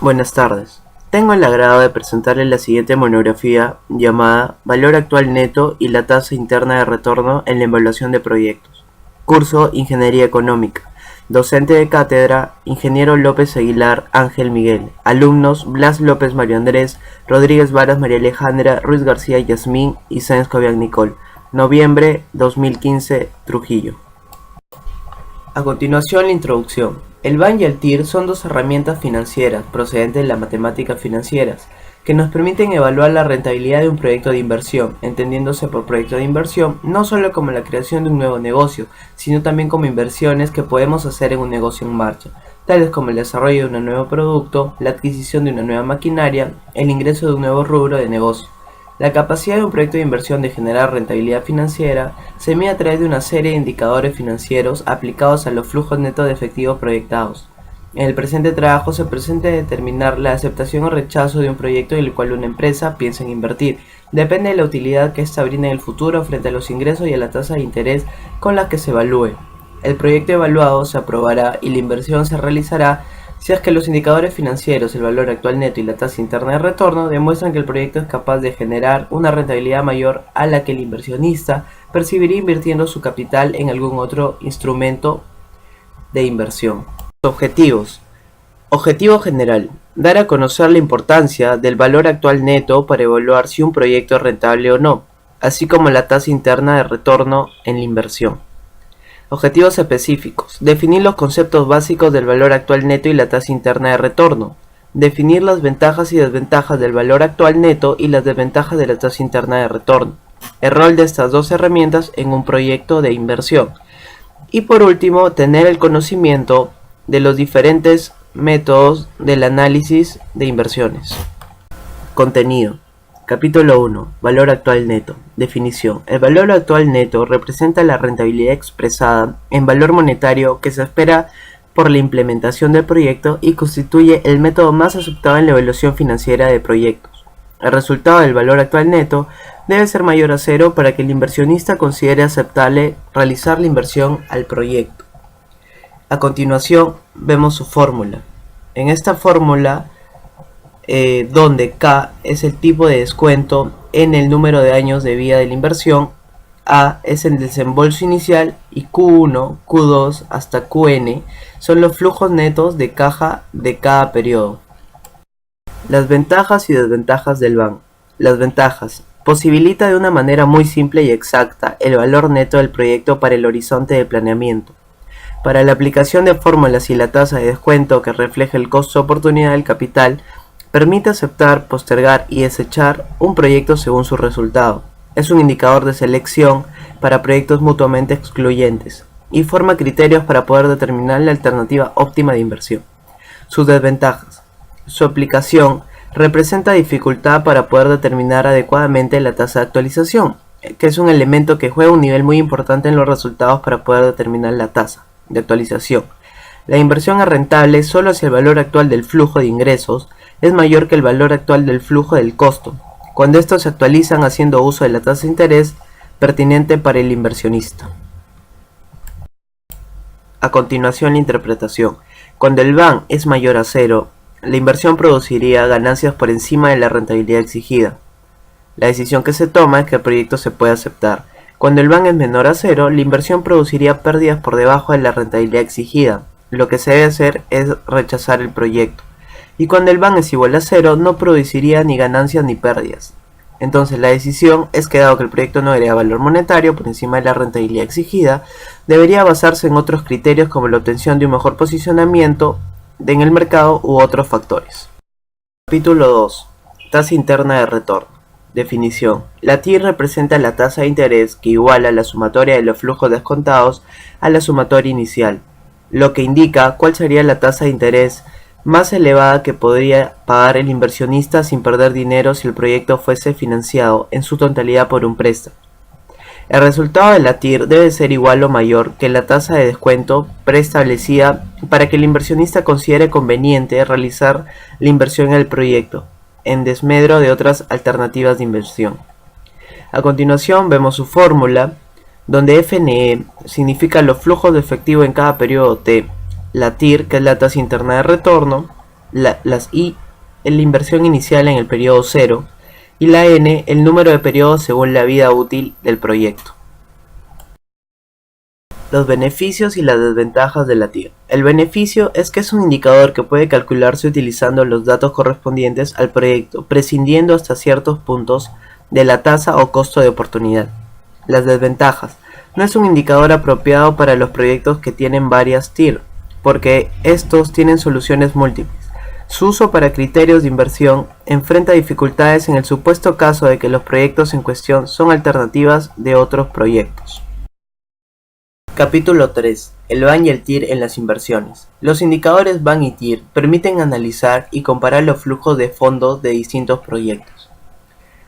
Buenas tardes. Tengo el agrado de presentarles la siguiente monografía llamada Valor actual neto y la tasa interna de retorno en la evaluación de proyectos. Curso Ingeniería Económica. Docente de cátedra, Ingeniero López Aguilar Ángel Miguel. Alumnos, Blas López Mario Andrés, Rodríguez Varas María Alejandra, Ruiz García Yasmín y Sáenz Cobian Nicole. Noviembre 2015, Trujillo. A continuación, la introducción. El BAN y el TIR son dos herramientas financieras procedentes de las matemáticas financieras que nos permiten evaluar la rentabilidad de un proyecto de inversión, entendiéndose por proyecto de inversión no solo como la creación de un nuevo negocio, sino también como inversiones que podemos hacer en un negocio en marcha, tales como el desarrollo de un nuevo producto, la adquisición de una nueva maquinaria, el ingreso de un nuevo rubro de negocio. La capacidad de un proyecto de inversión de generar rentabilidad financiera se mide a través de una serie de indicadores financieros aplicados a los flujos netos de efectivo proyectados. En el presente trabajo se presenta determinar la aceptación o rechazo de un proyecto en el cual una empresa piensa en invertir. Depende de la utilidad que ésta brinda en el futuro frente a los ingresos y a la tasa de interés con la que se evalúe. El proyecto evaluado se aprobará y la inversión se realizará si es que los indicadores financieros, el valor actual neto y la tasa interna de retorno demuestran que el proyecto es capaz de generar una rentabilidad mayor a la que el inversionista percibiría invirtiendo su capital en algún otro instrumento de inversión. Objetivos. Objetivo general. Dar a conocer la importancia del valor actual neto para evaluar si un proyecto es rentable o no, así como la tasa interna de retorno en la inversión. Objetivos específicos. Definir los conceptos básicos del valor actual neto y la tasa interna de retorno. Definir las ventajas y desventajas del valor actual neto y las desventajas de la tasa interna de retorno. El rol de estas dos herramientas en un proyecto de inversión. Y por último, tener el conocimiento de los diferentes métodos del análisis de inversiones. Contenido. Capítulo 1. Valor actual neto. Definición. El valor actual neto representa la rentabilidad expresada en valor monetario que se espera por la implementación del proyecto y constituye el método más aceptado en la evaluación financiera de proyectos. El resultado del valor actual neto debe ser mayor a cero para que el inversionista considere aceptable realizar la inversión al proyecto. A continuación, vemos su fórmula. En esta fórmula, donde K es el tipo de descuento en el número de años de vida de la inversión, A es el desembolso inicial y Q1, Q2 hasta Qn son los flujos netos de caja de cada periodo. Las ventajas y desventajas del BAN. Las ventajas. Posibilita de una manera muy simple y exacta el valor neto del proyecto para el horizonte de planeamiento. Para la aplicación de fórmulas y la tasa de descuento que refleja el costo-oportunidad del capital, permite aceptar, postergar y desechar un proyecto según su resultado. Es un indicador de selección para proyectos mutuamente excluyentes y forma criterios para poder determinar la alternativa óptima de inversión. Sus desventajas. Su aplicación representa dificultad para poder determinar adecuadamente la tasa de actualización, que es un elemento que juega un nivel muy importante en los resultados para poder determinar la tasa de actualización. La inversión es rentable solo si el valor actual del flujo de ingresos es mayor que el valor actual del flujo del costo, cuando estos se actualizan haciendo uso de la tasa de interés pertinente para el inversionista. A continuación, la interpretación. Cuando el BAN es mayor a cero, la inversión produciría ganancias por encima de la rentabilidad exigida. La decisión que se toma es que el proyecto se puede aceptar. Cuando el BAN es menor a cero, la inversión produciría pérdidas por debajo de la rentabilidad exigida. Lo que se debe hacer es rechazar el proyecto. Y cuando el BAN es igual a cero, no produciría ni ganancias ni pérdidas. Entonces la decisión es que dado que el proyecto no agrega valor monetario por encima de la rentabilidad exigida, debería basarse en otros criterios como la obtención de un mejor posicionamiento en el mercado u otros factores. Capítulo 2. Tasa interna de retorno. Definición. La TIR representa la tasa de interés que iguala la sumatoria de los flujos descontados a la sumatoria inicial, lo que indica cuál sería la tasa de interés más elevada que podría pagar el inversionista sin perder dinero si el proyecto fuese financiado en su totalidad por un préstamo. El resultado de la TIR debe ser igual o mayor que la tasa de descuento preestablecida para que el inversionista considere conveniente realizar la inversión en el proyecto, en desmedro de otras alternativas de inversión. A continuación vemos su fórmula, donde FNE significa los flujos de efectivo en cada periodo T, la TIR, que es la tasa interna de retorno, Las I, la inversión inicial en el periodo 0, y la N, el número de periodos según la vida útil del proyecto. Los beneficios y las desventajas de la TIR. El beneficio es que es un indicador que puede calcularse utilizando los datos correspondientes al proyecto, prescindiendo hasta ciertos puntos de la tasa o costo de oportunidad. Las desventajas. No es un indicador apropiado para los proyectos que tienen varias TIR, porque estos tienen soluciones múltiples. Su uso para criterios de inversión enfrenta dificultades en el supuesto caso de que los proyectos en cuestión son alternativas de otros proyectos. Capítulo 3. El BAN y el TIR en las inversiones. Los indicadores BAN y TIR permiten analizar y comparar los flujos de fondos de distintos proyectos.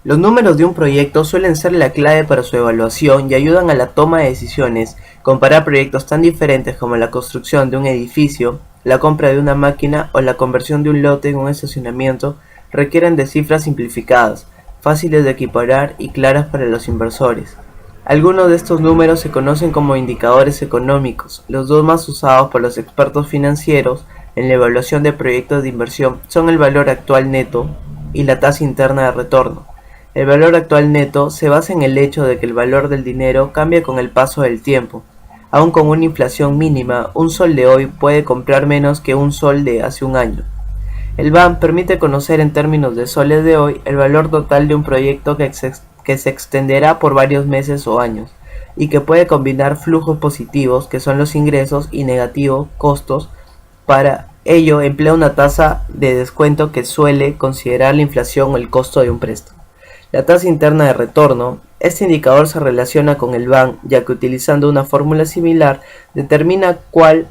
Los números de un proyecto suelen ser la clave para su evaluación y ayudan a la toma de decisiones. Comparar proyectos tan diferentes como la construcción de un edificio, la compra de una máquina o la conversión de un lote en un estacionamiento requieren de cifras simplificadas, fáciles de equiparar y claras para los inversores. Algunos de estos números se conocen como indicadores económicos. Los dos más usados por los expertos financieros en la evaluación de proyectos de inversión son el valor actual neto y la tasa interna de retorno. El valor actual neto se basa en el hecho de que el valor del dinero cambia con el paso del tiempo. Aun con una inflación mínima, un sol de hoy puede comprar menos que un sol de hace un año. El BAN permite conocer en términos de soles de hoy el valor total de un proyecto que se extenderá por varios meses o años, y que puede combinar flujos positivos, que son los ingresos, y negativos, costos. Para ello emplea una tasa de descuento que suele considerar la inflación o el costo de un préstamo. La tasa interna de retorno. Este indicador se relaciona con el BAN, ya que utilizando una fórmula similar, determina cuál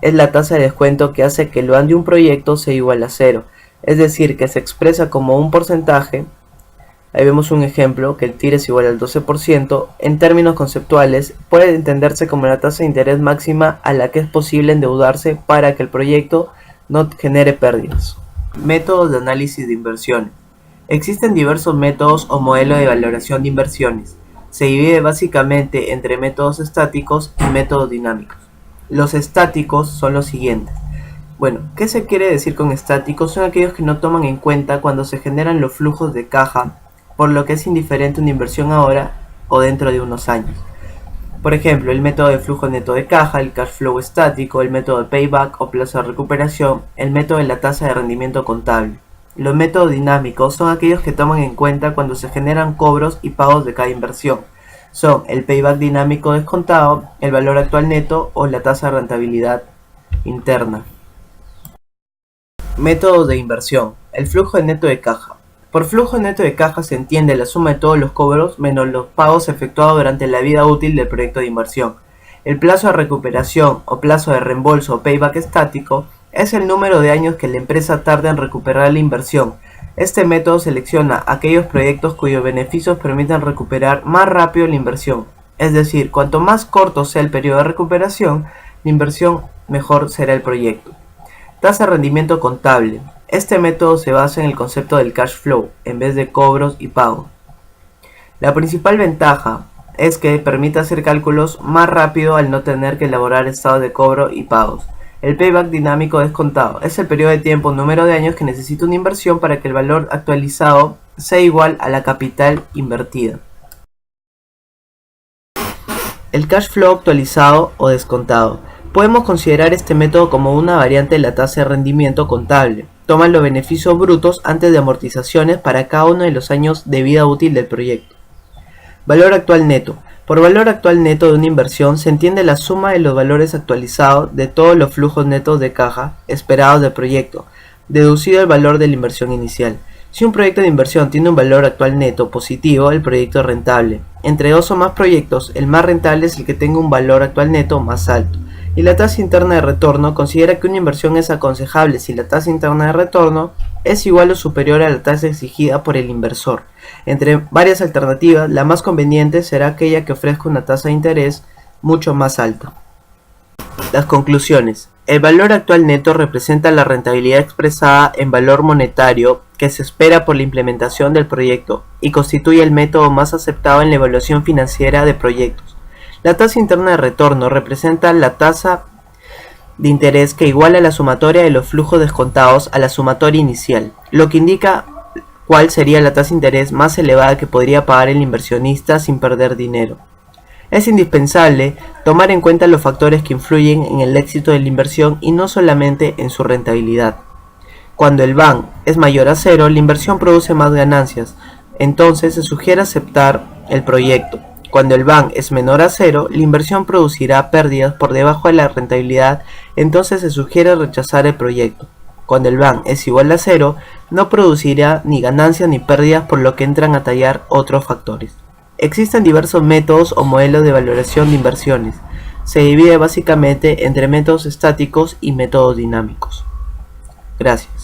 es la tasa de descuento que hace que el BAN de un proyecto sea igual a 0, es decir, que se expresa como un porcentaje. Ahí vemos un ejemplo, que el TIR es igual al 12%. En términos conceptuales, puede entenderse como la tasa de interés máxima a la que es posible endeudarse para que el proyecto no genere pérdidas. Métodos de análisis de inversiones. Existen diversos métodos o modelos de valoración de inversiones. Se divide básicamente entre métodos estáticos y métodos dinámicos. Los estáticos son los siguientes. Bueno, ¿qué se quiere decir con estáticos? Son aquellos que no toman en cuenta cuando se generan los flujos de caja, por lo que es indiferente una inversión ahora o dentro de unos años. Por ejemplo, el método de flujo neto de caja, el cash flow estático, el método de payback o plazo de recuperación, el método de la tasa de rendimiento contable. Los métodos dinámicos son aquellos que toman en cuenta cuando se generan cobros y pagos de cada inversión. Son el payback dinámico descontado, el valor actual neto o la tasa de rentabilidad interna. Métodos de inversión. El flujo neto de caja. Por flujo neto de caja se entiende la suma de todos los cobros menos los pagos efectuados durante la vida útil del proyecto de inversión. El plazo de recuperación o plazo de reembolso o payback estático es el número de años que la empresa tarda en recuperar la inversión. Este método selecciona aquellos proyectos cuyos beneficios permitan recuperar más rápido la inversión. Es decir, cuanto más corto sea el periodo de recuperación, la inversión mejor será el proyecto. Tasa de rendimiento contable. Este método se basa en el concepto del cash flow, en vez de cobros y pagos. La principal ventaja es que permite hacer cálculos más rápido al no tener que elaborar estados de cobro y pagos. El payback dinámico descontado es el periodo de tiempo, número de años que necesita una inversión para que el valor actualizado sea igual a la capital invertida. El cash flow actualizado o descontado. Podemos considerar este método como una variante de la tasa de rendimiento contable. Toman los beneficios brutos antes de amortizaciones para cada uno de los años de vida útil del proyecto. Valor actual neto. Por valor actual neto de una inversión se entiende la suma de los valores actualizados de todos los flujos netos de caja esperados del proyecto, deducido el valor de la inversión inicial. Si un proyecto de inversión tiene un valor actual neto positivo, el proyecto es rentable. Entre dos o más proyectos, el más rentable es el que tenga un valor actual neto más alto. Y la tasa interna de retorno considera que una inversión es aconsejable si la tasa interna de retorno es igual o superior a la tasa exigida por el inversor. Entre varias alternativas, la más conveniente será aquella que ofrezca una tasa de interés mucho más alta. Las conclusiones. El valor actual neto representa la rentabilidad expresada en valor monetario que se espera por la implementación del proyecto y constituye el método más aceptado en la evaluación financiera de proyectos. La tasa interna de retorno representa la tasa de interés que iguala la sumatoria de los flujos descontados a la sumatoria inicial, lo que indica cuál sería la tasa de interés más elevada que podría pagar el inversionista sin perder dinero. Es indispensable tomar en cuenta los factores que influyen en el éxito de la inversión y no solamente en su rentabilidad. Cuando el BAN es mayor a cero, la inversión produce más ganancias, entonces se sugiere aceptar el proyecto. Cuando el BAN es menor a cero, la inversión producirá pérdidas por debajo de la rentabilidad, entonces se sugiere rechazar el proyecto. Cuando el BAN es igual a cero, no producirá ni ganancias ni pérdidas, por lo que entran a tallar otros factores. Existen diversos métodos o modelos de valoración de inversiones. Se divide básicamente entre métodos estáticos y métodos dinámicos. Gracias.